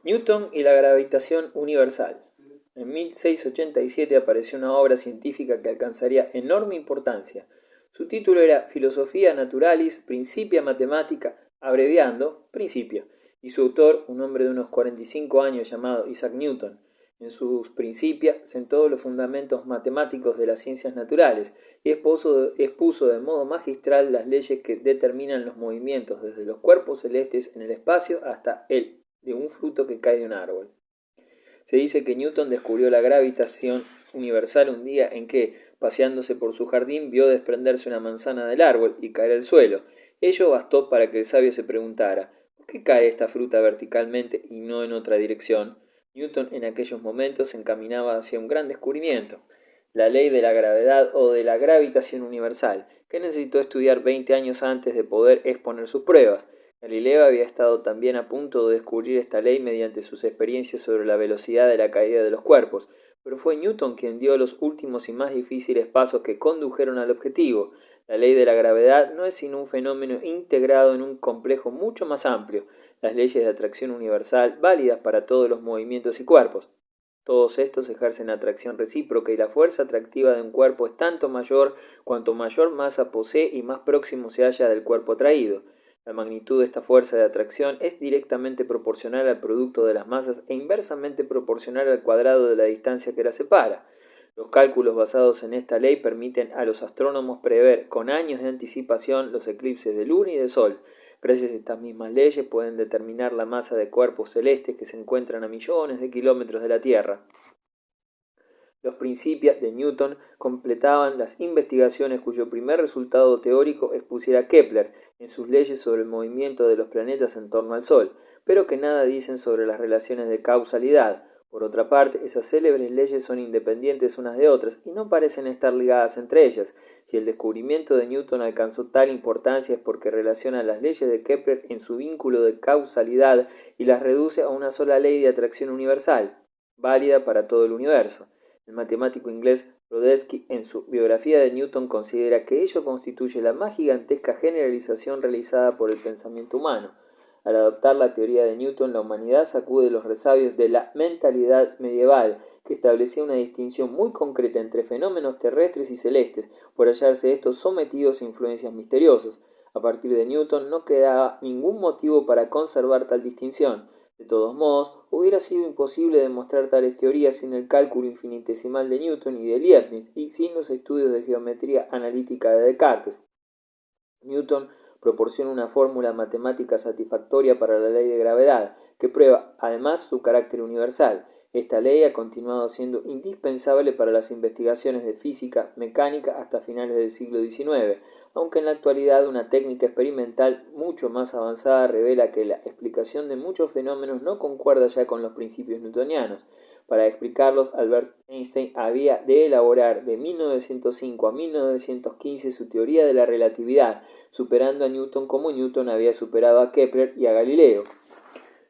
Newton y la gravitación universal. En 1687 apareció una obra científica que alcanzaría enorme importancia. Su título era Philosophia Naturalis Principia Mathematica, abreviando Principia, y su autor, un hombre de unos 45 años llamado Isaac Newton. En sus Principia sentó los fundamentos matemáticos de las ciencias naturales y expuso de modo magistral las leyes que determinan los movimientos desde los cuerpos celestes en el espacio hasta el de un fruto que cae de un árbol. Se dice que Newton descubrió la gravitación universal un día en que, paseándose por su jardín, vio desprenderse una manzana del árbol y caer al suelo. Ello bastó para que el sabio se preguntara, ¿por qué cae esta fruta verticalmente y no en otra dirección? Newton en aquellos momentos se encaminaba hacia un gran descubrimiento, la ley de la gravedad o de la gravitación universal, que necesitó estudiar 20 años antes de poder exponer sus pruebas. Galileo había estado también a punto de descubrir esta ley mediante sus experiencias sobre la velocidad de la caída de los cuerpos, pero fue Newton quien dio los últimos y más difíciles pasos que condujeron al objetivo. La ley de la gravedad no es sino un fenómeno integrado en un complejo mucho más amplio, las leyes de atracción universal válidas para todos los movimientos y cuerpos. Todos estos ejercen atracción recíproca y la fuerza atractiva de un cuerpo es tanto mayor cuanto mayor masa posee y más próximo se halla del cuerpo atraído. La magnitud de esta fuerza de atracción es directamente proporcional al producto de las masas e inversamente proporcional al cuadrado de la distancia que las separa. Los cálculos basados en esta ley permiten a los astrónomos prever con años de anticipación los eclipses de luna y de sol. Gracias a estas mismas leyes pueden determinar la masa de cuerpos celestes que se encuentran a millones de kilómetros de la Tierra. Los principios de Newton completaban las investigaciones cuyo primer resultado teórico expusiera Kepler en sus leyes sobre el movimiento de los planetas en torno al Sol, pero que nada dicen sobre las relaciones de causalidad. Por otra parte, esas célebres leyes son independientes unas de otras y no parecen estar ligadas entre ellas. Si el descubrimiento de Newton alcanzó tal importancia es porque relaciona las leyes de Kepler en su vínculo de causalidad y las reduce a una sola ley de atracción universal, válida para todo el universo. El matemático inglés Brodesky, en su biografía de Newton, considera que ello constituye la más gigantesca generalización realizada por el pensamiento humano. Al adoptar la teoría de Newton, la humanidad sacude los resabios de la mentalidad medieval, que establecía una distinción muy concreta entre fenómenos terrestres y celestes, por hallarse estos sometidos a influencias misteriosas. A partir de Newton no quedaba ningún motivo para conservar tal distinción. De todos modos, hubiera sido imposible demostrar tales teorías sin el cálculo infinitesimal de Newton y de Leibniz y sin los estudios de geometría analítica de Descartes. Newton proporciona una fórmula matemática satisfactoria para la ley de gravedad, que prueba además su carácter universal. Esta ley ha continuado siendo indispensable para las investigaciones de física, mecánica hasta finales del siglo XIX, aunque en la actualidad una técnica experimental mucho más avanzada revela que la explicación de muchos fenómenos no concuerda ya con los principios newtonianos. Para explicarlos, Albert Einstein había de elaborar de 1905 a 1915 su teoría de la relatividad, superando a Newton como Newton había superado a Kepler y a Galileo.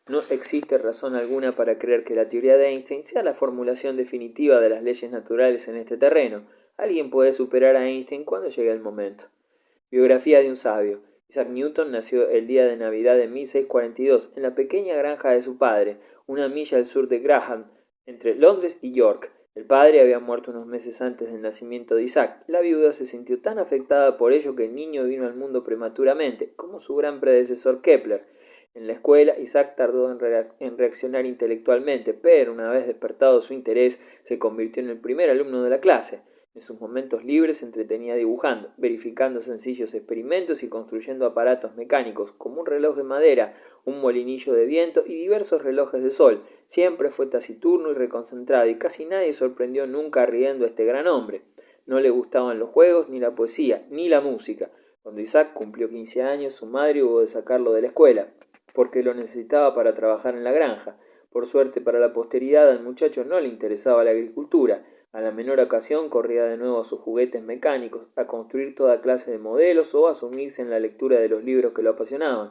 No existe razón alguna para creer que la teoría de Einstein sea la formulación definitiva de las leyes naturales en este terreno. Alguien puede superar a Einstein cuando llegue el momento. Biografía de un sabio. Isaac Newton nació el día de Navidad de 1642 en la pequeña granja de su padre, una milla al sur de Graham, entre Londres y York. El padre había muerto unos meses antes del nacimiento de Isaac. La viuda se sintió tan afectada por ello que el niño vino al mundo prematuramente, como su gran predecesor Kepler. En la escuela, Isaac tardó en reaccionar intelectualmente, pero una vez despertado su interés, se convirtió en el primer alumno de la clase. En sus momentos libres se entretenía dibujando, verificando sencillos experimentos y construyendo aparatos mecánicos, como un reloj de madera, un molinillo de viento y diversos relojes de sol. Siempre fue taciturno y reconcentrado, y casi nadie sorprendió nunca riendo a este gran hombre. No le gustaban los juegos, ni la poesía, ni la música. Cuando Isaac cumplió 15 años, su madre hubo de sacarlo de la escuela, porque lo necesitaba para trabajar en la granja. Por suerte para la posteridad, al muchacho no le interesaba la agricultura. A la menor ocasión corría de nuevo a sus juguetes mecánicos, a construir toda clase de modelos o a sumirse en la lectura de los libros que lo apasionaban.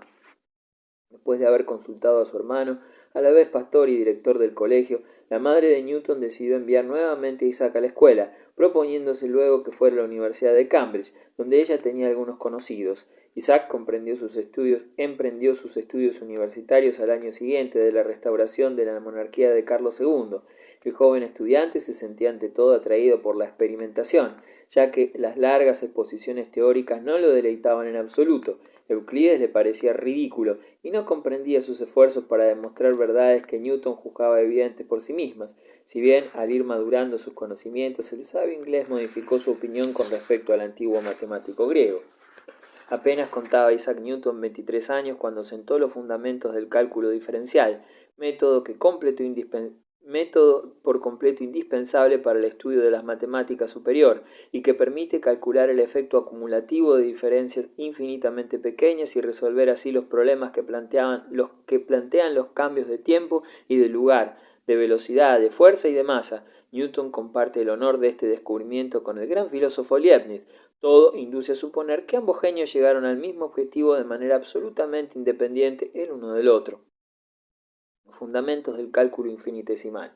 Después de haber consultado a su hermano, a la vez pastor y director del colegio, la madre de Newton decidió enviar nuevamente a Isaac a la escuela, proponiéndose luego que fuera a la Universidad de Cambridge, donde ella tenía algunos conocidos. Isaac emprendió sus estudios universitarios al año siguiente de la restauración de la monarquía de Carlos II. El joven estudiante se sentía ante todo atraído por la experimentación, ya que las largas exposiciones teóricas no lo deleitaban en absoluto. Euclides le parecía ridículo y no comprendía sus esfuerzos para demostrar verdades que Newton juzgaba evidentes por sí mismas. Si bien, al ir madurando sus conocimientos, el sabio inglés modificó su opinión con respecto al antiguo matemático griego. Apenas contaba Isaac Newton 23 años cuando sentó los fundamentos del cálculo diferencial, método por completo indispensable para el estudio de las matemáticas superior y que permite calcular el efecto acumulativo de diferencias infinitamente pequeñas y resolver así los problemas que plantean los cambios de tiempo y de lugar, de velocidad, de fuerza y de masa. Newton comparte el honor de este descubrimiento con el gran filósofo Leibniz. Todo induce a suponer que ambos genios llegaron al mismo objetivo de manera absolutamente independiente el uno del otro. Fundamentos del cálculo infinitesimal.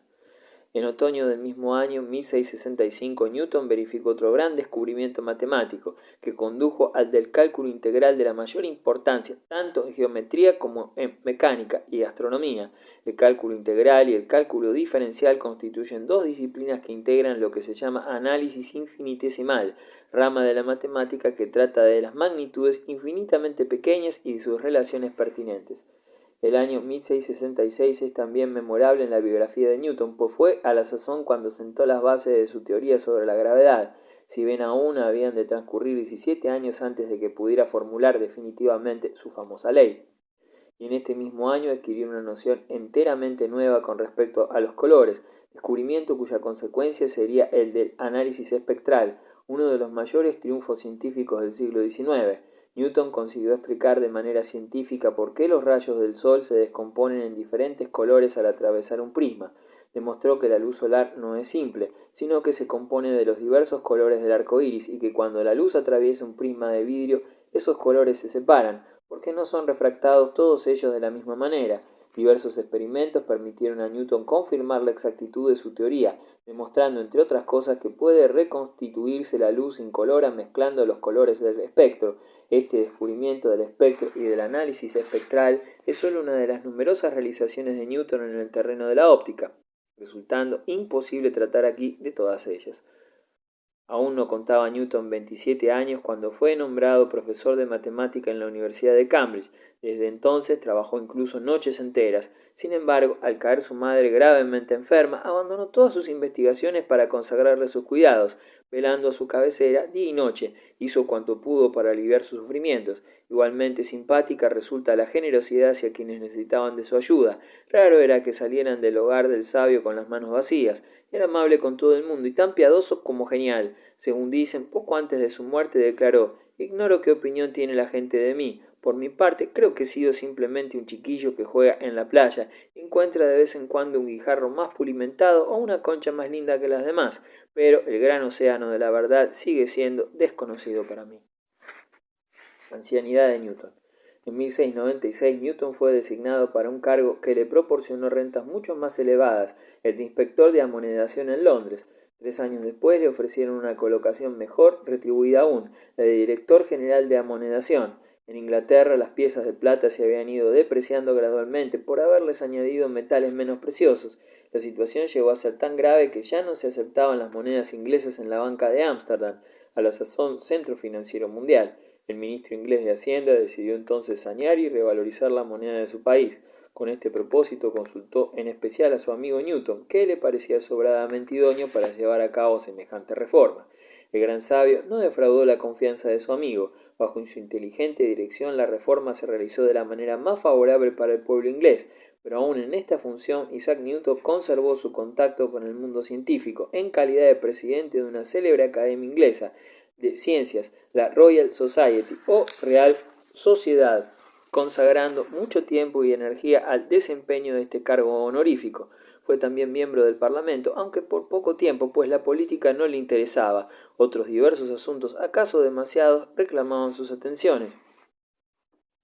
En otoño del mismo año, 1665, Newton verificó otro gran descubrimiento matemático, que condujo al del cálculo integral de la mayor importancia, tanto en geometría como en mecánica y astronomía. El cálculo integral y el cálculo diferencial constituyen dos disciplinas que integran lo que se llama análisis infinitesimal, rama de la matemática que trata de las magnitudes infinitamente pequeñas y de sus relaciones pertinentes. El año 1666 es también memorable en la biografía de Newton, pues fue a la sazón cuando sentó las bases de su teoría sobre la gravedad, si bien aún habían de transcurrir 17 años antes de que pudiera formular definitivamente su famosa ley. Y en este mismo año adquirió una noción enteramente nueva con respecto a los colores, descubrimiento cuya consecuencia sería el del análisis espectral, uno de los mayores triunfos científicos del siglo XIX. Newton consiguió explicar de manera científica por qué los rayos del Sol se descomponen en diferentes colores al atravesar un prisma. Demostró que la luz solar no es simple, sino que se compone de los diversos colores del arco iris y que cuando la luz atraviesa un prisma de vidrio, esos colores se separan, porque no son refractados todos ellos de la misma manera. Diversos experimentos permitieron a Newton confirmar la exactitud de su teoría, demostrando entre otras cosas que puede reconstituirse la luz incolora mezclando los colores del espectro. Este descubrimiento del espectro y del análisis espectral es solo una de las numerosas realizaciones de Newton en el terreno de la óptica, resultando imposible tratar aquí de todas ellas. Aún no contaba Newton 27 años cuando fue nombrado profesor de matemática en la Universidad de Cambridge. Desde entonces trabajó incluso noches enteras. Sin embargo, al caer su madre gravemente enferma, abandonó todas sus investigaciones para consagrarle sus cuidados, velando a su cabecera día y noche. Hizo cuanto pudo para aliviar sus sufrimientos. Igualmente simpática resulta la generosidad hacia quienes necesitaban de su ayuda. Raro era que salieran del hogar del sabio con las manos vacías. Era amable con todo el mundo y tan piadoso como genial. Según dicen, poco antes de su muerte declaró: «Ignoro qué opinión tiene la gente de mí. Por mi parte, creo que he sido simplemente un chiquillo que juega en la playa y encuentra de vez en cuando un guijarro más pulimentado o una concha más linda que las demás, pero el gran océano de la verdad sigue siendo desconocido para mí». Ancianidad de Newton. En 1696 Newton fue designado para un cargo que le proporcionó rentas mucho más elevadas, el de inspector de amonedación en Londres. 3 años después le ofrecieron una colocación mejor retribuida aún, la de director general de amonedación. En Inglaterra las piezas de plata se habían ido depreciando gradualmente por haberles añadido metales menos preciosos. La situación llegó a ser tan grave que ya no se aceptaban las monedas inglesas en la banca de Ámsterdam, a la sazón centro financiero mundial. El ministro inglés de Hacienda decidió entonces sanear y revalorizar la moneda de su país. Con este propósito consultó en especial a su amigo Newton, que le parecía sobradamente idóneo para llevar a cabo semejante reforma. El gran sabio no defraudó la confianza de su amigo. Bajo su inteligente dirección la reforma se realizó de la manera más favorable para el pueblo inglés, pero aún en esta función Isaac Newton conservó su contacto con el mundo científico en calidad de presidente de una célebre academia inglesa de ciencias, la Royal Society o Real Sociedad, consagrando mucho tiempo y energía al desempeño de este cargo honorífico. Fue también miembro del Parlamento, aunque por poco tiempo, pues la política no le interesaba. Otros diversos asuntos, acaso demasiados, reclamaban sus atenciones.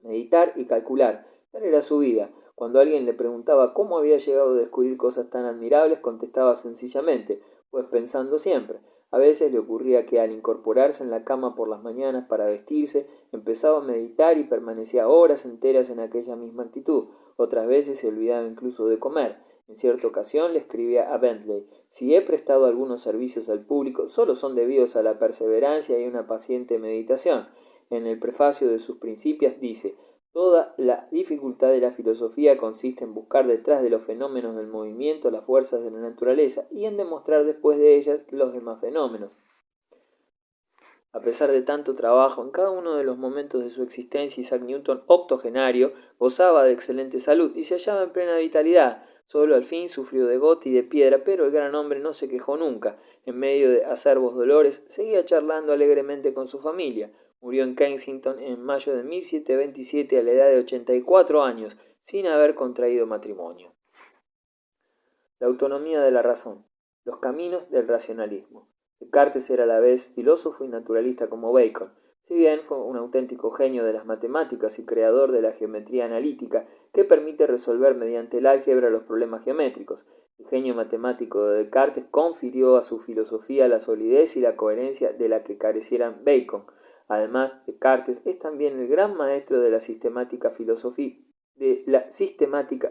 Meditar y calcular, tal era su vida. Cuando alguien le preguntaba cómo había llegado a descubrir cosas tan admirables, contestaba sencillamente: pues pensando siempre. A veces le ocurría que al incorporarse en la cama por las mañanas para vestirse, empezaba a meditar y permanecía horas enteras en aquella misma actitud. Otras veces se olvidaba incluso de comer. En cierta ocasión le escribía a Bentley: si he prestado algunos servicios al público, solo son debidos a la perseverancia y una paciente meditación. En el prefacio de sus Principias dice: toda la dificultad de la filosofía consiste en buscar detrás de los fenómenos del movimiento las fuerzas de la naturaleza y en demostrar después de ellas los demás fenómenos. A pesar de tanto trabajo, en cada uno de los momentos de su existencia, Isaac Newton, octogenario, gozaba de excelente salud y se hallaba en plena vitalidad. Solo al fin sufrió de gota y de piedra, pero el gran hombre no se quejó nunca. En medio de acerbos dolores, seguía charlando alegremente con su familia. Murió en Kensington en mayo de 1727 a la edad de 84 años, sin haber contraído matrimonio. La autonomía de la razón. Los caminos del racionalismo. Descartes era a la vez filósofo y naturalista como Bacon. Si bien fue un auténtico genio de las matemáticas y creador de la geometría analítica, que permite resolver mediante el álgebra los problemas geométricos, el genio matemático de Descartes confirió a su filosofía la solidez y la coherencia de la que carecieran Bacon. Además, Descartes es también el gran maestro de la sistemática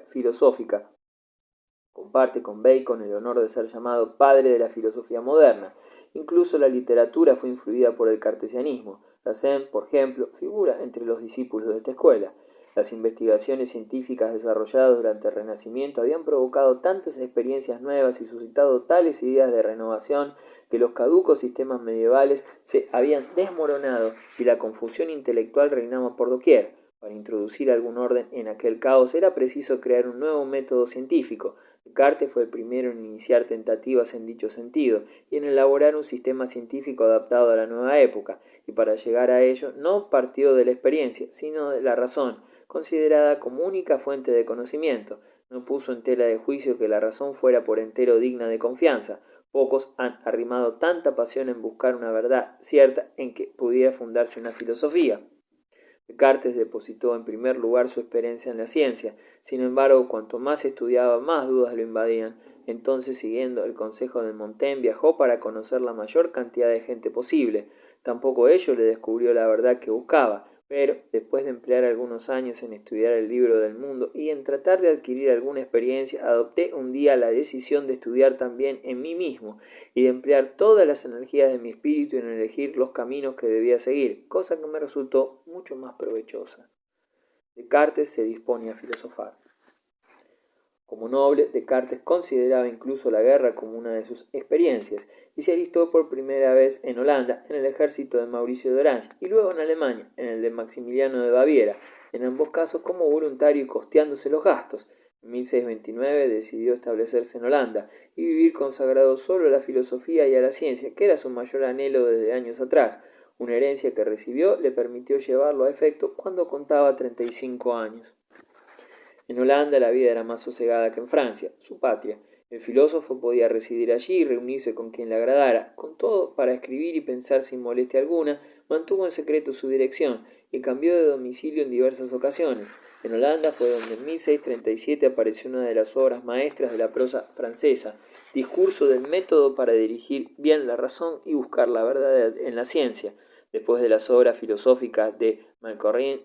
filosófica. Comparte con Bacon el honor de ser llamado padre de la filosofía moderna. Incluso la literatura fue influida por el cartesianismo. Racine, por ejemplo, figura entre los discípulos de esta escuela. Las investigaciones científicas desarrolladas durante el Renacimiento habían provocado tantas experiencias nuevas y suscitado tales ideas de renovación que los caducos sistemas medievales se habían desmoronado y la confusión intelectual reinaba por doquier. Para introducir algún orden en aquel caos era preciso crear un nuevo método científico. Descartes fue el primero en iniciar tentativas en dicho sentido y en elaborar un sistema científico adaptado a la nueva época, y para llegar a ello no partió de la experiencia, sino de la razón, considerada como única fuente de conocimiento. No puso en tela de juicio que la razón fuera por entero digna de confianza. Pocos han arrimado tanta pasión en buscar una verdad cierta en que pudiera fundarse una filosofía. Descartes depositó en primer lugar su experiencia en la ciencia. Sin embargo, cuanto más estudiaba, más dudas lo invadían. Entonces, siguiendo el consejo de Montaigne, viajó para conocer la mayor cantidad de gente posible. Tampoco ello le descubrió la verdad que buscaba, pero después de emplear algunos años en estudiar el libro del mundo y en tratar de adquirir alguna experiencia, adopté un día la decisión de estudiar también en mí mismo y de emplear todas las energías de mi espíritu en elegir los caminos que debía seguir, cosa que me resultó mucho más provechosa. Descartes se dispone a filosofar. Como noble, Descartes consideraba incluso la guerra como una de sus experiencias y se alistó por primera vez en Holanda en el ejército de Mauricio de Orange y luego en Alemania en el de Maximiliano de Baviera, en ambos casos como voluntario y costeándose los gastos. En 1629 decidió establecerse en Holanda y vivir consagrado solo a la filosofía y a la ciencia, que era su mayor anhelo desde años atrás. Una herencia que recibió le permitió llevarlo a efecto cuando contaba 35 años. En Holanda la vida era más sosegada que en Francia, su patria. El filósofo podía residir allí y reunirse con quien le agradara. Con todo, para escribir y pensar sin molestia alguna, mantuvo en secreto su dirección y cambió de domicilio en diversas ocasiones. En Holanda fue donde en 1637 apareció una de las obras maestras de la prosa francesa, Discurso del método para dirigir bien la razón y buscar la verdad en la ciencia. Después de las obras filosóficas de Malcorrien,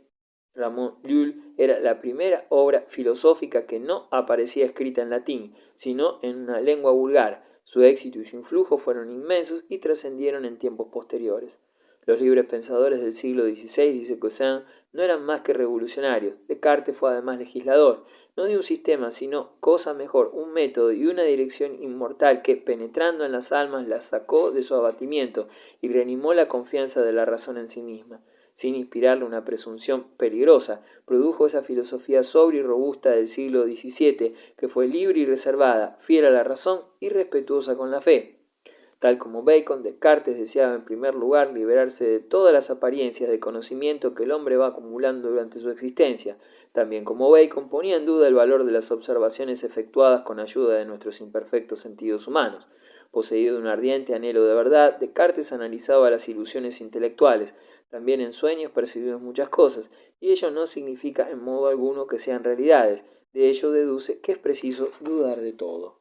Ramón Llull era la primera obra filosófica que no aparecía escrita en latín, sino en una lengua vulgar. Su éxito y su influjo fueron inmensos y trascendieron en tiempos posteriores. Los libres pensadores del siglo XVI, dice Cousin, no eran más que revolucionarios. Descartes fue además legislador, no de un sistema, sino, cosa mejor, un método y una dirección inmortal que, penetrando en las almas, las sacó de su abatimiento y reanimó la confianza de la razón en sí misma. Sin inspirarle una presunción peligrosa, produjo esa filosofía sobria y robusta del siglo XVII, que fue libre y reservada, fiel a la razón y respetuosa con la fe. Tal como Bacon, Descartes deseaba en primer lugar liberarse de todas las apariencias de conocimiento que el hombre va acumulando durante su existencia. También como Bacon ponía en duda el valor de las observaciones efectuadas con ayuda de nuestros imperfectos sentidos humanos. Poseído de un ardiente anhelo de verdad, Descartes analizaba las ilusiones intelectuales. También en sueños percibimos muchas cosas, y ello no significa en modo alguno que sean realidades. De ello deduce que es preciso dudar de todo.